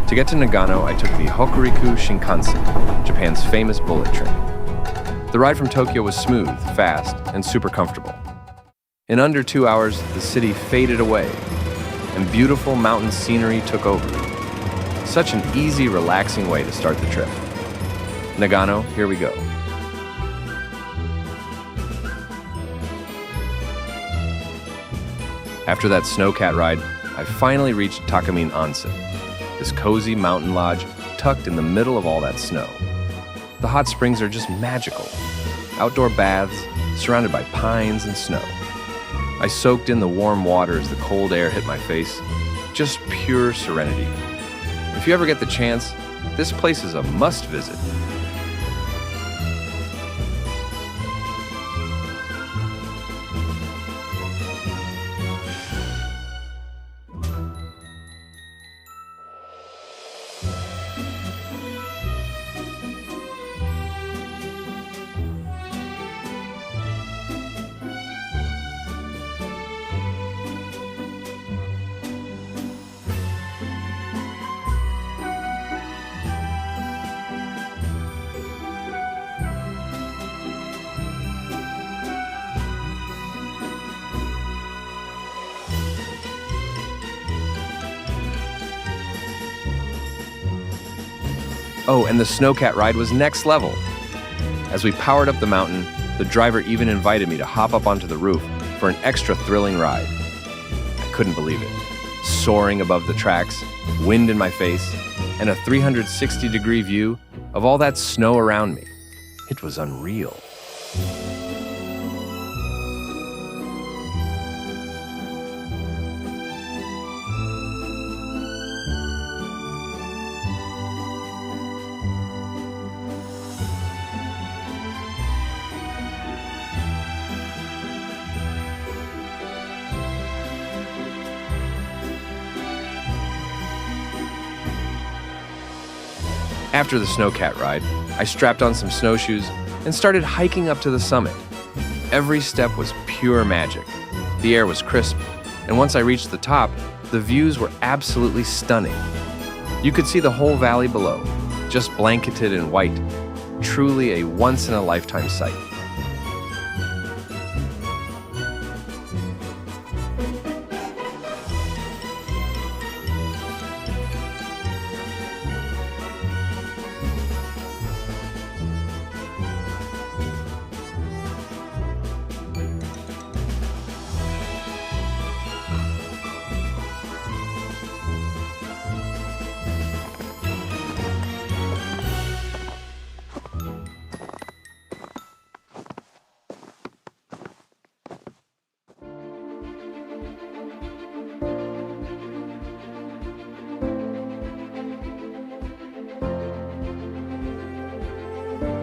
To get to Nagano, I took the Hokuriku Shinkansen, Japan's famous bullet train. The ride from Tokyo was smooth, fast, and super comfortable. In under 2 hours, the city faded away, and beautiful mountain scenery took over. Such an easy, relaxing way to start the trip. Nagano, here we go. After that Snowcat ride, I finally reached Takamine Onsen, this cozy mountain lodge tucked in the middle of all that snow. The hot springs are just magical. Outdoor baths, surrounded by pines and snow. I soaked in the warm water as the cold air hit my face. Just pure serenity. If you ever get the chance, this place is a must-visit. Oh, and the Snowcat ride was next level. As we powered up the mountain, the driver even invited me to hop up onto the roof for an extra thrilling ride. I couldn't believe it. Soaring above the tracks, wind in my face, and a 360-degree view of all that snow around me. It was unreal. After the Snowcat ride, I strapped on some snowshoes and started hiking up to the summit. Every step was pure magic. The air was crisp, and once I reached the top, the views were absolutely stunning. You could see the whole valley below, just blanketed in white. Truly a once-in-a-lifetime sight.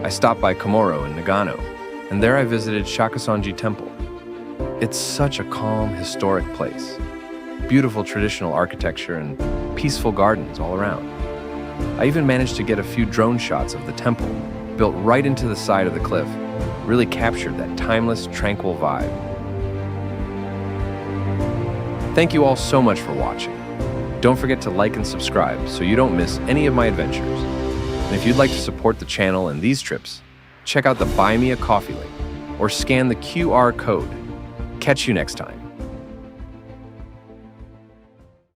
I stopped by Komoro in Nagano, and there I visited Shakuson-ji Temple. It's such a calm, historic place. Beautiful traditional architecture and peaceful gardens all around. I even managed to get a few drone shots of the temple, built right into the side of the cliff. Really captured that timeless, tranquil vibe. Thank you all so much for watching. Don't forget to like and subscribe so you don't miss any of my adventures. And if you'd like to support the channel and these trips, check out the Buy Me a Coffee link or scan the QR code. Catch you next time.